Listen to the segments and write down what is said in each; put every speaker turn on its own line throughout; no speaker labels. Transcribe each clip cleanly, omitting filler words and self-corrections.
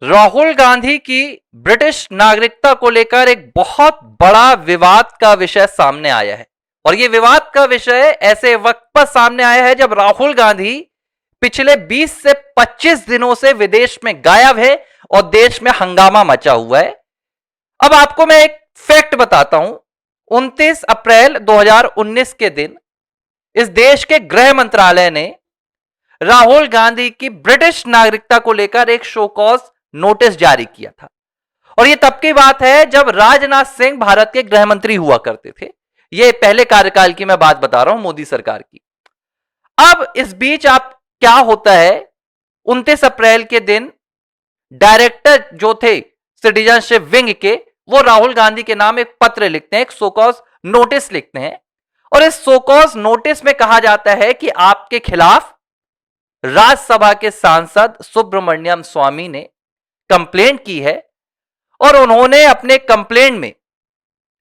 राहुल गांधी की ब्रिटिश नागरिकता को लेकर एक बहुत बड़ा विवाद का विषय सामने आया है। और यह विवाद का विषय ऐसे वक्त पर सामने आया है जब राहुल गांधी पिछले 20 से 25 दिनों से विदेश में गायब है और देश में हंगामा मचा हुआ है। अब आपको मैं एक फैक्ट बताता हूं। 29 अप्रैल 2019 के दिन इस देश के गृह मंत्रालय ने राहुल गांधी की ब्रिटिश नागरिकता को लेकर एक शो कॉज नोटिस जारी किया था। और यह तब की बात है जब राजनाथ सिंह भारत के गृह मंत्री हुआ करते थे। यह पहले कार्यकाल की मैं बात बता रहा हूं, मोदी सरकार की। अब इस बीच आप क्या होता है, 29 अप्रैल के दिन डायरेक्टर जो थे सिटीजनशिप विंग के, वो राहुल गांधी के नाम एक पत्र लिखते हैं, एक सोकॉज नोटिस लिखते हैं। और इस सोकॉज नोटिस में कहा जाता है कि आपके खिलाफ राज्यसभा के सांसद सुब्रमण्यम स्वामी ने कंप्लेंट की है और उन्होंने अपने कंप्लेंट में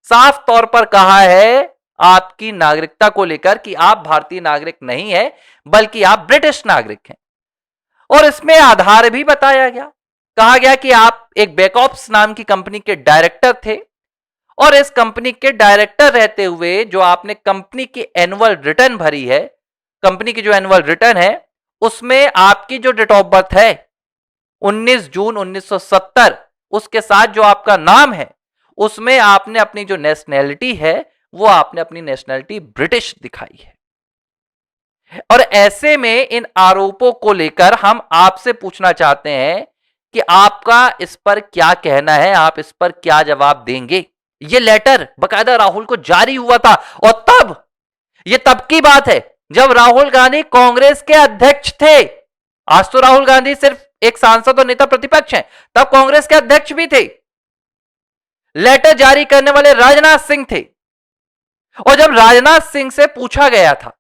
साफ तौर पर कहा है आपकी नागरिकता को लेकर कि आप भारतीय नागरिक नहीं है बल्कि आप ब्रिटिश नागरिक हैं। और इसमें आधार भी बताया गया, कहा गया कि आप एक बैकऑप्स नाम की कंपनी के डायरेक्टर थे और इस कंपनी के डायरेक्टर रहते हुए जो आपने कंपनी की एनुअल रिटर्न भरी है, कंपनी की जो एनुअल रिटर्न है उसमें आपकी जो डेट ऑफ बर्थ है 19 जून 1970, उसके साथ जो आपका नाम है उसमें आपने अपनी जो नेशनैलिटी है वो आपने अपनी नेशनैलिटी ब्रिटिश दिखाई है। और ऐसे में इन आरोपों को लेकर हम आपसे पूछना चाहते हैं कि आपका इस पर क्या कहना है, आप इस पर क्या जवाब देंगे। यह लेटर बकायदा राहुल को जारी हुआ था और यह तब की बात है जब राहुल गांधी कांग्रेस के अध्यक्ष थे। आज तो राहुल गांधी सिर्फ एक सांसद और नेता प्रतिपक्ष हैं, तब कांग्रेस के अध्यक्ष भी थे। लेटर जारी करने वाले राजनाथ सिंह थे। और जब राजनाथ सिंह से पूछा गया था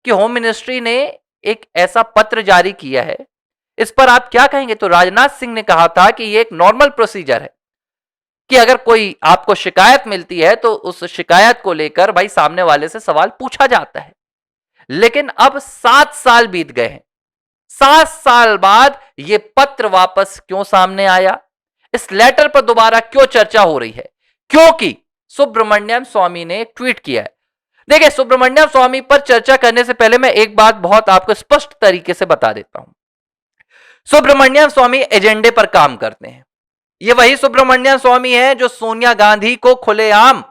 कि होम मिनिस्ट्री ने एक ऐसा पत्र जारी किया है, इस पर आप क्या कहेंगे, तो राजनाथ सिंह ने कहा था कि यह एक नॉर्मल प्रोसीजर है कि अगर कोई आपको शिकायत मिलती है तो उस शिकायत को लेकर भाई सामने वाले से सवाल पूछा जाता है। लेकिन अब 7 साल बीत गए हैं, 7 साल बाद यह पत्र वापस क्यों सामने आया, इस लेटर पर दोबारा क्यों चर्चा हो रही है? क्योंकि सुब्रमण्यम स्वामी ने ट्वीट किया है। देखिए, सुब्रमण्यम स्वामी पर चर्चा करने से पहले मैं एक बात बहुत आपको स्पष्ट तरीके से बता देता हूं। सुब्रमण्यम स्वामी एजेंडे पर काम करते हैं। यह वही सुब्रमण्यम स्वामी है जो सोनिया गांधी को खुलेआम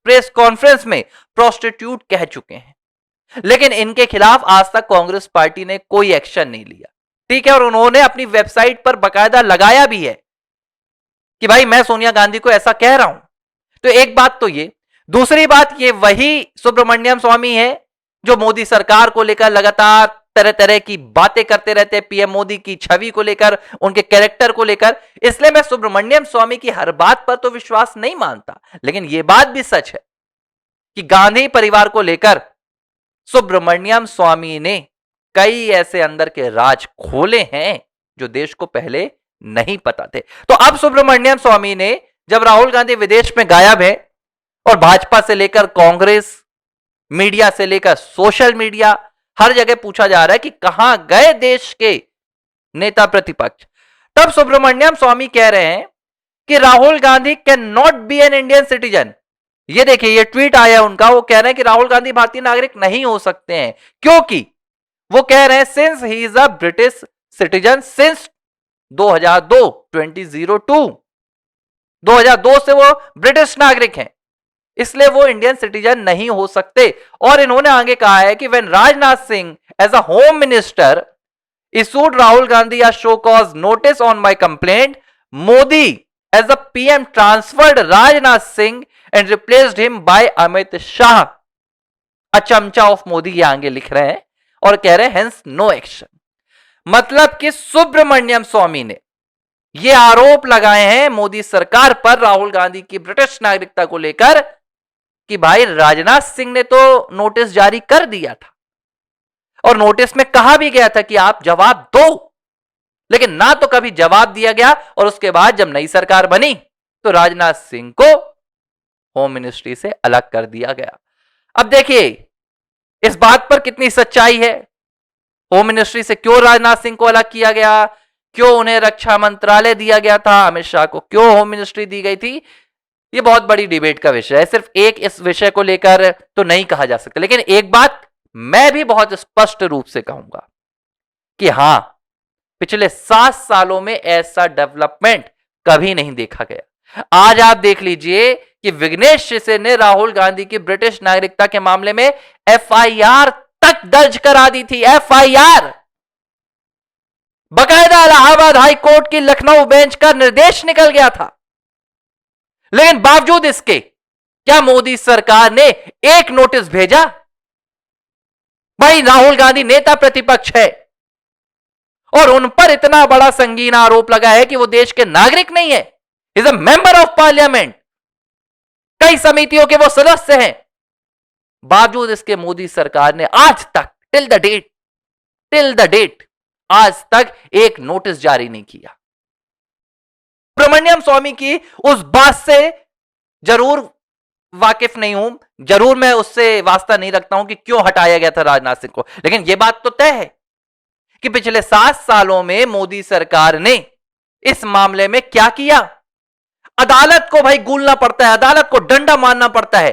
प्रेस कॉन्फ्रेंस में प्रोस्टिट्यूट कह चुके हैं। लेकिन इनके खिलाफ आज तक कांग्रेस पार्टी ने कोई एक्शन नहीं लिया, ठीक है। और उन्होंने अपनी वेबसाइट पर बकायदा लगाया भी है कि भाई मैं सोनिया गांधी को ऐसा कह रहा हूं। तो एक बात तो ये, दूसरी बात, ये वही सुब्रमण्यम स्वामी है जो मोदी सरकार को लेकर लगातार तरह तरह की बातें करते रहते हैं, पीएम मोदी की छवि को लेकर, उनके कैरेक्टर को लेकर। इसलिए मैं सुब्रमण्यम स्वामी की हर बात पर तो विश्वास नहीं मानता, लेकिन यह बात भी सच है कि गांधी परिवार को लेकर सुब्रमण्यम स्वामी ने कई ऐसे अंदर के राज खोले हैं जो देश को पहले नहीं पता थे। तो अब सुब्रमण्यम स्वामी ने, जब राहुल गांधी विदेश में गायब है और भाजपा से लेकर कांग्रेस, मीडिया से लेकर सोशल मीडिया, हर जगह पूछा जा रहा है कि कहां गए देश के नेता प्रतिपक्ष, तब सुब्रमण्यम स्वामी कह रहे हैं कि Rahul Gandhi can not be an Indian citizen. ये देखिए, ये ट्वीट आया उनका, वो कह रहे हैं कि राहुल गांधी भारतीय नागरिक नहीं हो सकते हैं, क्योंकि वो कह रहे हैं since he is a British citizen since 2002 से वो ब्रिटिश नागरिक हैं, इसलिए वो इंडियन सिटीजन नहीं हो सकते। और इन्होंने आगे कहा है कि when Rajnath Singh as a home minister issued Rahul Gandhi a show cause notice on my complaint, Modi as a PM transferred Rajnath Singh and replaced him by Amit Shah. A चमचा ऑफ मोदी ये आगे लिख रहे हैं और कह रहे हैं hence no action। मतलब कि सुब्रमण्यम स्वामी ने ये आरोप लगाए हैं मोदी सरकार पर राहुल गांधी की ब्रिटिश नागरिकता को लेकर कि भाई राजनाथ सिंह ने तो नोटिस जारी कर दिया था और नोटिस में कहा भी गया था कि आप जवाब दो, लेकिन ना तो कभी जवाब दिया गया। और उसके बाद जब नई सरकार बनी तो राजनाथ सिंह को होम मिनिस्ट्री से अलग कर दिया गया। अब देखिए इस बात पर कितनी सच्चाई है, होम मिनिस्ट्री से क्यों राजनाथ सिंह को अलग किया गया, क्यों उन्हें रक्षा मंत्रालय दिया गया था, अमित शाह को क्यों होम मिनिस्ट्री दी गई थी, ये बहुत बड़ी डिबेट का विषय है। सिर्फ एक इस विषय को लेकर तो नहीं कहा जा सकता, लेकिन एक बात मैं भी बहुत स्पष्ट रूप से कहूंगा कि हां, पिछले 7 सालों में ऐसा डेवलपमेंट कभी नहीं देखा गया। आज आप देख लीजिए कि विघ्नेश शिवसेना ने राहुल गांधी की ब्रिटिश नागरिकता के मामले में एफआईआर तक दर्ज करा दी थी। एफआईआर बकायदा इलाहाबाद हाई कोर्ट की लखनऊ बेंच का निर्देश निकल गया था, लेकिन बावजूद इसके क्या मोदी सरकार ने एक नोटिस भेजा? भाई राहुल गांधी नेता प्रतिपक्ष है और उन पर इतना बड़ा संगीन आरोप लगा है कि वो देश के नागरिक नहीं है। Is a member of parliament, कई समितियों के वो सदस्य हैं। बावजूद इसके मोदी सरकार ने आज तक टिल द डेट आज तक एक नोटिस जारी नहीं किया। सुब्रमण्यम स्वामी की उस बात से जरूर वाकिफ नहीं हूं, जरूर मैं उससे वास्ता नहीं रखता हूं कि क्यों हटाया गया था राजनाथ सिंह को, लेकिन यह बात तो तय है कि पिछले 7 सालों में मोदी सरकार ने इस मामले में क्या किया। अदालत को भाई गूलना पड़ता है, अदालत को डंडा मारना पड़ता है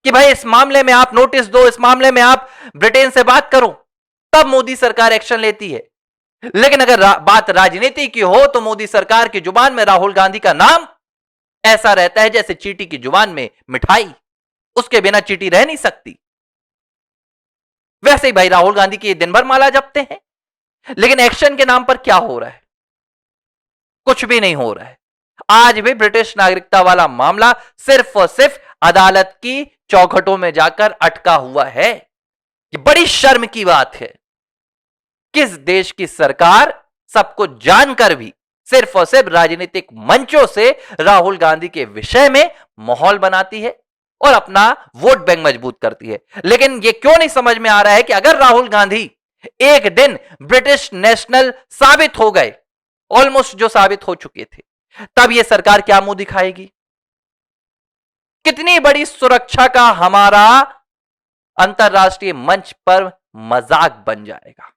कि भाई इस मामले में आप नोटिस दो, इस मामले में आप ब्रिटेन से बात करो, तब मोदी सरकार एक्शन लेती है। लेकिन अगर बात राजनीति की हो तो मोदी सरकार की जुबान में राहुल गांधी का नाम ऐसा रहता है जैसे चींटी की जुबान में मिठाई, उसके बिना चींटी रह नहीं सकती। वैसे ही भाई राहुल गांधी की दिन भर माला जपते हैं, लेकिन एक्शन के नाम पर क्या हो रहा है? कुछ भी नहीं हो रहा है। आज भी ब्रिटिश नागरिकता वाला मामला सिर्फ और सिर्फ अदालत की चौखटों में जाकर अटका हुआ है। ये बड़ी शर्म की बात है। किस देश की सरकार सब कुछ जानकर भी सिर्फ और सिर्फ राजनीतिक मंचों से राहुल गांधी के विषय में माहौल बनाती है और अपना वोट बैंक मजबूत करती है। लेकिन यह क्यों नहीं समझ में आ रहा है कि अगर राहुल गांधी एक दिन ब्रिटिश नेशनल साबित हो गए, ऑलमोस्ट जो साबित हो चुके थे, तब यह सरकार क्या मुंह दिखाएगी? कितनी बड़ी सुरक्षा का हमारा अंतरराष्ट्रीय मंच पर मजाक बन जाएगा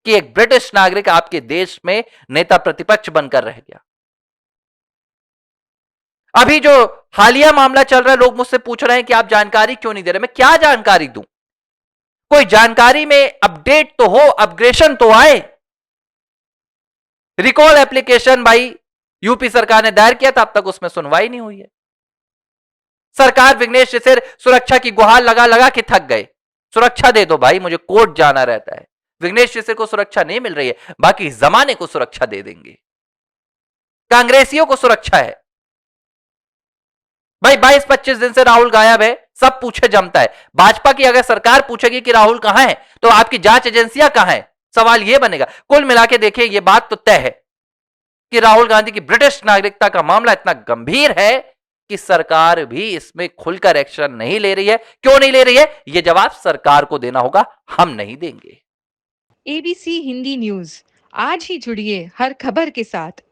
कि एक ब्रिटिश नागरिक आपके देश में नेता प्रतिपक्ष बनकर रह गया। अभी जो हालिया मामला चल रहा है, लोग मुझसे पूछ रहे हैं कि आप जानकारी क्यों नहीं दे रहे। मैं क्या जानकारी दूं? कोई जानकारी में अपडेट तो हो, अपग्रेडेशन तो आए। रिकॉल एप्लीकेशन भाई यूपी सरकार ने दायर किया था, अब तक उसमें सुनवाई नहीं हुई है। सरकार विघ्नेश से सुरक्षा की गुहार लगा लगा के थक गए। सुरक्षा दे दो भाई, मुझे कोर्ट जाना रहता है। विघ्नेश शिवसेना को सुरक्षा नहीं मिल रही है, बाकी जमाने को सुरक्षा दे देंगे। कांग्रेसियों को सुरक्षा है भाई। 22-25 दिन से राहुल गायब है, सब पूछे जमता है। भाजपा की अगर सरकार पूछेगी कि राहुल कहां है, तो आपकी जांच एजेंसियां कहां है, सवाल यह बनेगा। कुल मिला के देखिए, यह बात तो तय है कि राहुल गांधी की ब्रिटिश नागरिकता का मामला इतना गंभीर है कि सरकार भी इसमें खुलकर एक्शन नहीं ले रही है। क्यों नहीं ले रही है, यह जवाब सरकार को देना होगा, हम नहीं देंगे।
एबीसी हिंदी न्यूज, आज ही जुड़िए हर खबर के साथ।